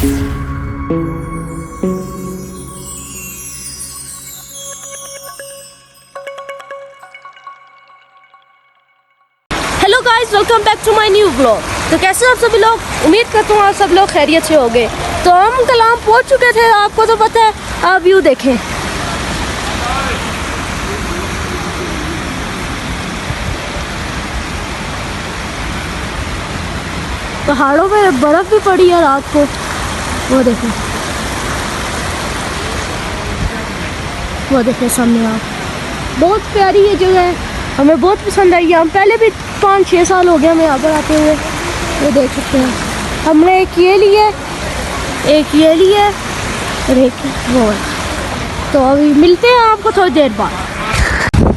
Hello guys, welcome back to my new blog. तो कैसे आप सभी लोग, उम्मीद करता हूँ आप सब लोग खैरियत से होंगे। तो हम कलाम पहुँच चुके थे, आपको तो पता है। आप व्यू देखें, पहाड़ों में बर्फ भी पड़ी है रात को, वो देखें, वो देखें सामने आप। बहुत प्यारी ये जगह है, हमें बहुत पसंद आई है। हम पहले भी 5-6 साल हो गए हमें यहाँ पर आते हुए। ये देख सकते हैं, हमने एक ये ली है, एक ये ली है और एक वो है। तो अभी मिलते हैं आपको थोड़ी देर बाद।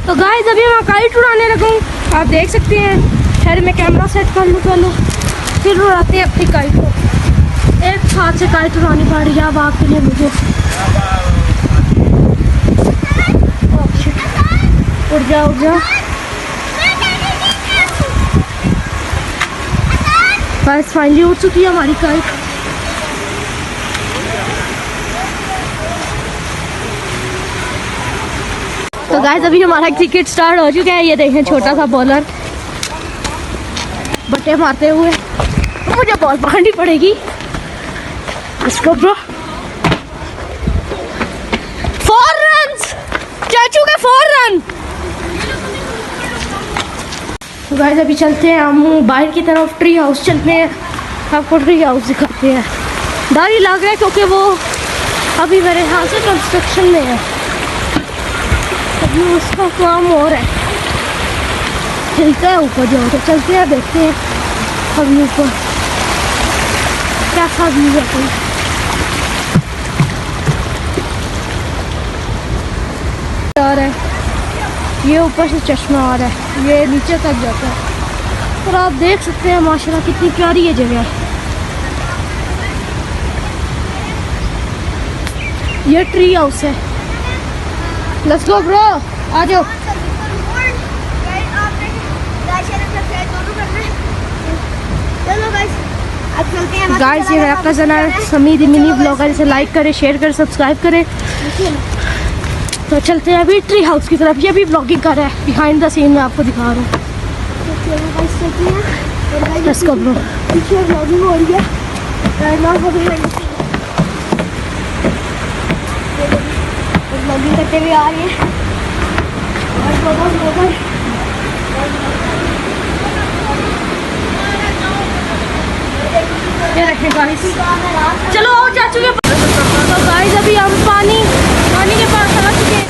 तो गाइस अभी हम काइट उड़ाने लगे हैं, आप देख सकते हैं। खैर मैं कैमरा सेट कर लूँ पहले, फिर उड़ाते हैं अपनी काइट को। एक हाथ से काइट उड़ानी पड़ रही है अब आपके लिए मुझे। उड़ जाओ उड़ जाओ। बस फाइनली उड़ चुकी है हमारी काइट। तो गाइस अभी हमारा क्रिकेट स्टार्ट हो चुका है। ये देखें छोटा सा बॉलर बट्टे मारते हुए, मुझे बॉल पकड़नी पड़ेगी। इसको ब्रो 4 रन, चाचू के 4 रन। तो गाइस अभी चलते हैं हम बाहर की तरफ, ट्री हाउस चलते हैं। आपको ट्री हाउस दिखाते हैं। डर ही लग रहा है क्योंकि वो अभी मेरे यहाँ से कंस्ट्रक्शन में है, अभी उसका काम हो रहा है। चलते हैं ऊपर, जाओ तो चलते हैं, देखते हैं अभी ऊपर कैसा व्यू है। कोई आ रहा है, ये ऊपर से चश्मा आ रहा है, ये नीचे तक जाता है। और आप देख सकते हैं माशाल्लाह कितनी प्यारी ये जगह है। ये ट्री हाउस है। लेट्स गो ब्रो, आ जाओ। गाइस ये मेरा कज़न है समीद मिनी ब्लॉगर, इसे लाइक करें, शेयर करें, सब्सक्राइब करें। तो चलते हैं अभी ट्री हाउस की तरफ। ये भी ब्लॉगिंग कर रहा है, बिहाइंड द सीन मैं आपको दिखा रहा हूँ। Let's go bro. पीछे ब्लॉगिंग हो रही है, ब्लॉगिंग करते हुए आ रही है। ये रखें गाइस, चलो आओ चाचू के पास। तो गाइस अभी हम पानी के पास आ चुके हैं।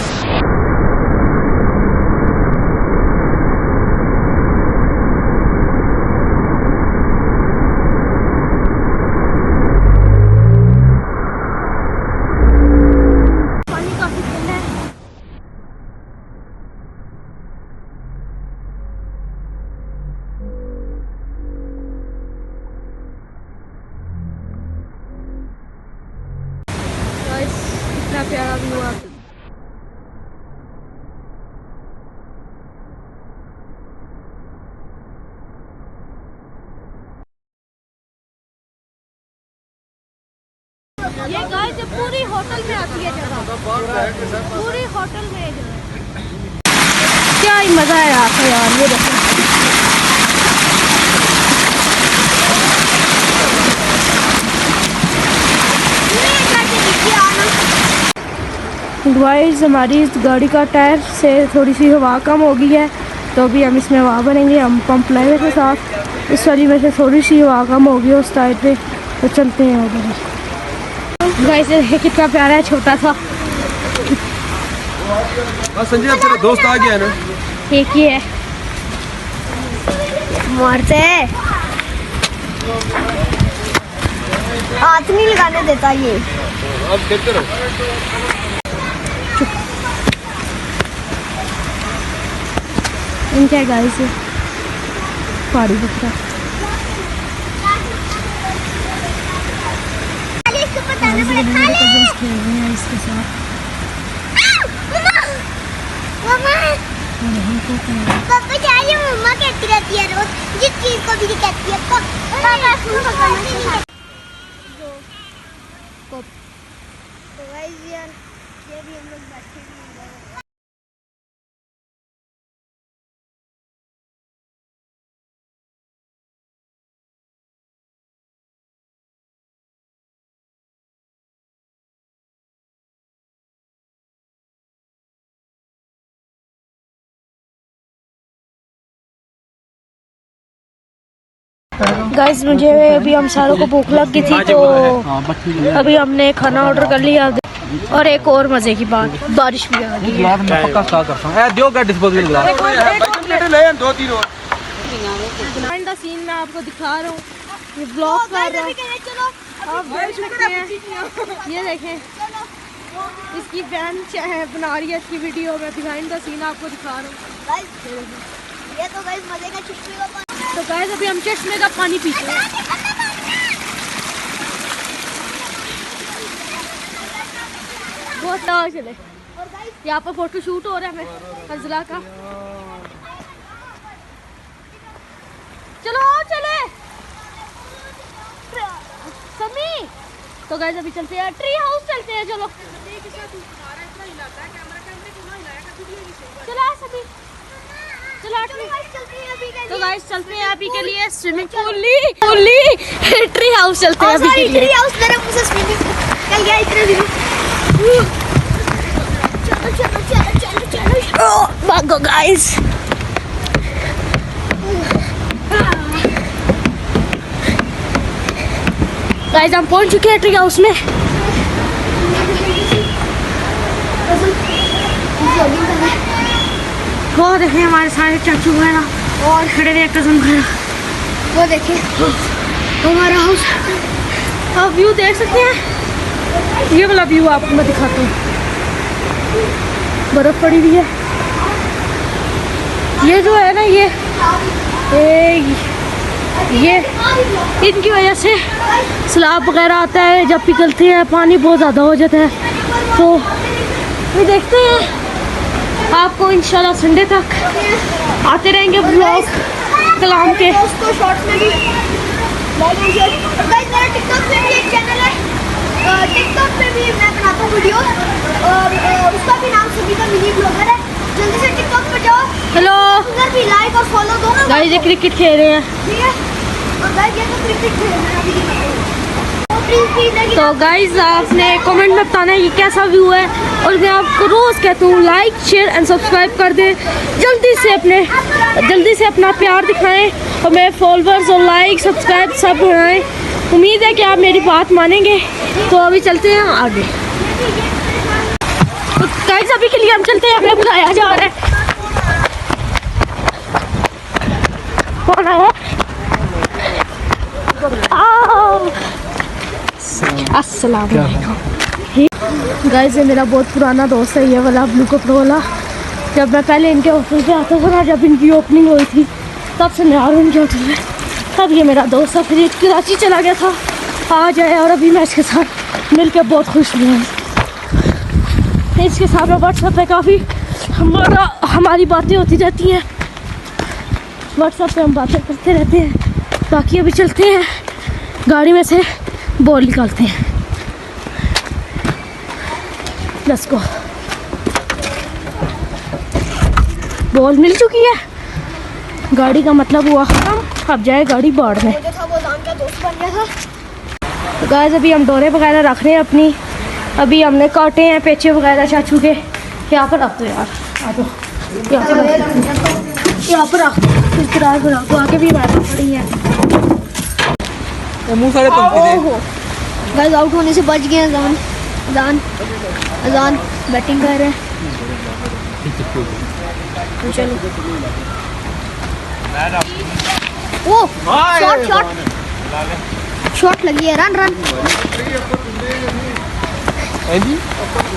पानी काफी ठंडा है। कितना प्यारा व्यू है। ये गाइस पूरी होटल में आती है जगह, पूरी होटल में है जगह। क्या ही मजा है यहाँ पे यार। ये देखो गाइस हमारी इस गाड़ी का टायर से थोड़ी सी हवा कम हो गई है, तो अभी हम इसमें हवा भरेंगे। हम पंप लाए के साथ इस वाली में से थोड़ी सी हवा कम हो गई उस टायर पे। तो चलते हैं उधर। गाइस ये कितना प्यारा है, छोटा सा। संजय तेरा दोस्त आ गया ना, एक ही है, मारते हैं, हाथ नहीं लगाने देता ये। अब देखते रहो। इनका गाइस पहाड़ी बकरा। इसके साथ पापा चाहिए, मम्मा कहती रहती है रोज, जिस चीज को भी कहती है को। तो गाइस यार ये भी हम लोग बैठे हुए हैं। गाइस मुझे अभी हम सारों को भूख लग गई थी, तो अभी हमने खाना ऑर्डर कर लिया। और एक और मजे की बात, बारिश भी आ रही है। पक्का स्टॉक करता हूं। ए दियो का डिस्पोजल गिलास ले हम 2-3 और। बिहाइंड द सीन मैं आपको दिखा रहा हूँ, ये ब्लॉग कर रहा हूँ, आप देख सकते हैं। ये देखें, इसकी बहन बना रही है इसकी वीडियो में। बिहाइंड द सीन आपको दिखा रहा हूँ। ये तो गाइस मजे का चुटकी का पानी। तो गाइस अभी हम चश्मे का पानी पीते हैं। बहुत चले, यहाँ पर फोटो शूट हो रहा है हमें फजला का। चलो चले समी। तो गाइस अभी चलते हैं ट्री हाउस, चलते हैं। चलो चला सभी, चलो तो गाइस चलते हैं अभी के लिए स्विमिंग पूल ट्री हाउस चलते हैं अभी के लिए। ट्री हाउस मेरे मुंह से स्विमिंग चल गया इतने दिन। चलो भागो गाइस। गाइस हम पहुंच चुके हैं ट्री हाउस में। वो देखें हमारे सारे चाचू वगैरह और खड़े थे कज़न वगैरह। वो देखें हमारा हाउस, आप व्यू देख सकते हैं। ये वाला व्यू आपको मैं दिखाता हूँ, बर्फ पड़ी हुई है। ये जो है ना ये इनकी वजह से सैलाब वगैरह आता है, जब पिघलते हैं पानी बहुत ज़्यादा हो जाता है। तो ये देखते हैं आपको इंशाल्लाह संडे तक आते रहेंगे व्लॉग कलाम के। उसको शॉर्ट्स में भी गाइस मेरा टिकटॉक पे भी एक चैनल है, टिकटॉक पे भी मैं बनाता हूँ वीडियो, और उसका भी नाम सुबीता मिनी ब्लॉगर है। जल्दी से टिकटॉक पे जाओ। हेलो उधर भी लाइक और फॉलो दो ना गाइस, ये क्रिकेट खेल रहे हैं। ठीक है। और गाइस ये तो क्रिकेट खेल रहे हैं, अभी दिखाता हूँ। तो गाइस आपने कमेंट में बताना है ये कैसा व्यू है, और मैं आपको रोज़ कहता हूँ लाइक शेयर एंड सब्सक्राइब कर दें। जल्दी से अपना प्यार दिखाएं और मेरे फॉलोअर्स और लाइक सब्सक्राइब सब बढ़ाएं। उम्मीद है कि आप मेरी बात मानेंगे। तो अभी चलते हैं आगे। तो गाइस अभी के लिए हम चलते हैं, हमें बुलाया जा रहा है। कौन आया? अस्सलाम वालेकुम। गाइस ये मेरा बहुत पुराना दोस्त है, ये वाला ब्लू कपड़ों वाला। जब मैं पहले इनके होटल पे आता था ना, जब इनकी ओपनिंग हुई थी तब से मैं आ रहा हूँ इनके होटल में। तब ये मेरा दोस्त था, फिर ये कराची चला गया था, आज आया और अभी मैं इसके साथ मिलकर बहुत खुश हुआ। इसके साथ मैं व्हाट्सएप पे काफ़ी हमारी बातें होती रहती हैं, व्हाट्सएप पे हम बातें करते रहते हैं। बाकी अभी चलते हैं गाड़ी में से बॉल निकालते हैं। Let's go. बॉल मिल चुकी है, गाड़ी का मतलब हुआ खत्म। अब जाए गाड़ी बाढ़ में। जो था वो जान का दोस्त बन गया था। तो गाइस अभी हम डोरे वगैरह रख रहे हैं अपनी। अभी हमने काटे हैं पेचे वगैरह चाचू के। यहाँ पर रख दो यार, आ दो यहाँ पर रख दो, किराए पर रख दो। आगे भी बैठा पड़ी है। मुंह सारे पंपी दे। गाइस आउट होने से बच गए। अजान बैटिंग कर रहे हैं। चलो ओ शॉट लगी है। Run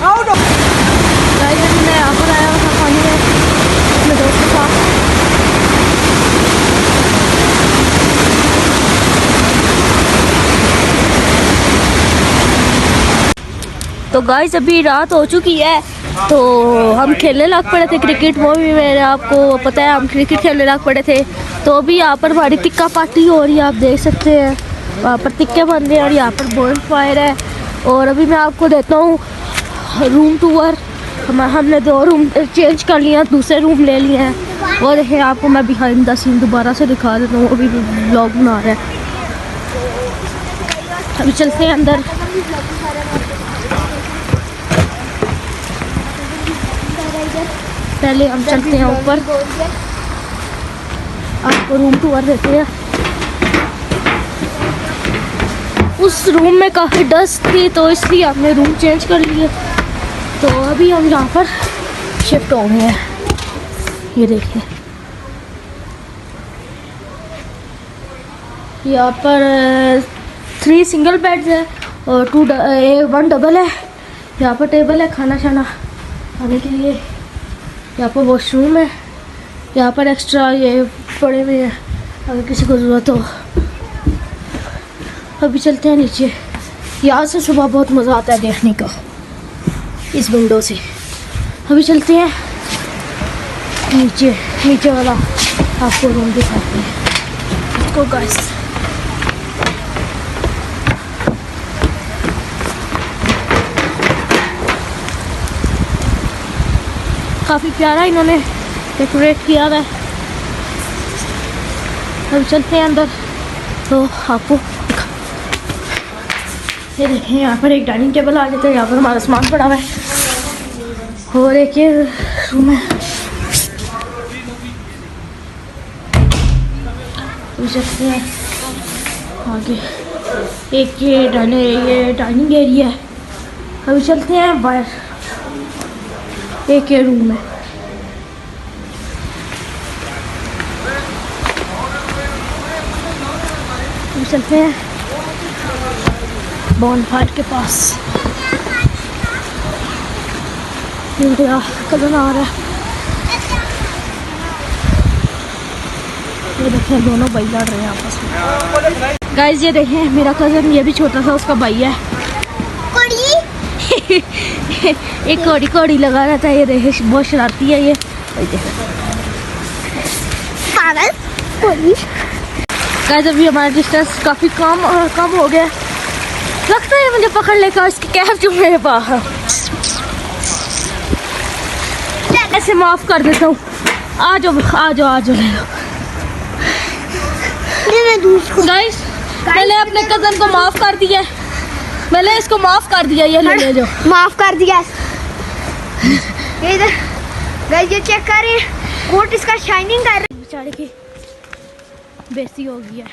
out. गाइस मैं यहाँ पर आया था पानी में अपने दोस्त के साथ। तो गाइस अभी रात हो चुकी है, तो हम खेलने लग पड़े थे क्रिकेट। वो भी मेरे आपको पता है हम क्रिकेट खेलने लग पड़े थे। तो अभी यहाँ पर हमारी टिक्का पार्टी हो रही है, आप देख सकते हैं। वहाँ पर टिक्के बन रहे हैं और यहाँ पर बोन फायर है। और अभी मैं आपको देता हूँ रूम टूर। हमने 2 रूम चेंज कर लिए हैं, दूसरे रूम ले लिए हैं। और देखें आपको मैं बिहाइंड द सीन दोबारा से दिखा देता हूँ, अभी ब्लॉग बना रहा है। अभी चलते हैं अंदर। पहले हम चलते हैं ऊपर, आपको रूम टूर देते हैं। उस रूम में काफ़ी डस्ट थी तो इसलिए हमने रूम चेंज कर लिए। तो अभी हम यहाँ पर शिफ्ट हो गए हैं। ये देखिए यहाँ पर 3 सिंगल बेड्स है और 1 डबल है। यहाँ पर टेबल है खाना शाना खाने के लिए। यहाँ पर वॉशरूम है। यहाँ पर एक्स्ट्रा ये पड़े हुए हैं अगर किसी को ज़रूरत हो। अभी चलते हैं नीचे। यहाँ से सुबह बहुत मज़ा आता है देखने का, इस विंडो से। अभी चलते हैं नीचे वाला आपको रूम दिखाते हैं। इसको गाइस काफ़ी प्यारा इन्होंने डेकोरेट किया हुआ है। अभी चलते हैं अंदर तो आपको ये देखें। यहाँ पर एक डाइनिंग टेबल आ जाता है। यहाँ पर हमारा सामान पड़ा हुआ है और एक ये रूम है। अभी चलते हैं आगे। एक ये डाइनिंग एरिया है। अभी चलते हैं बाहर। एक ये रूम है। अभी चलते हैं बॉनफायर के पास। मेरा कज़न आ रहा है। ये देखें दोनों भाई लड़ रहे हैं आपस में। गाइस ये देखें मेरा कज़न, ये भी छोटा सा उसका भाई है। एक कोड़ी लगा रहा था। ये देखे बहुत शरारती है ये। पागल कोड़ी। गाइस अभी हमारा डिस्टेंस काफ़ी कम हो गया। लगता है मुझे पकड़ लेगा इसकी कैब जो मेरे पास। ऐसे माफ़ कर देता हूँ। आ जाओ गाइस मैंने अपने कज़न को माफ़ कर दिया। मैंने इसको माफ़ कर दिया। ये ले जाओ। माफ कर दिया। ये गाइस ये चेक करें, कोट इसका शाइनिंग कर रहा है। बेचारे की बेइज्जती हो गई है।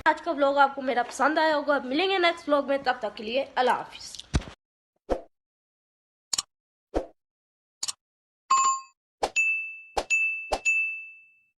आज का व्लॉग आपको मेरा पसंद आया होगा। मिलेंगे नेक्स्ट व्लॉग में, तब तक के लिए अल्लाह हाफिज़।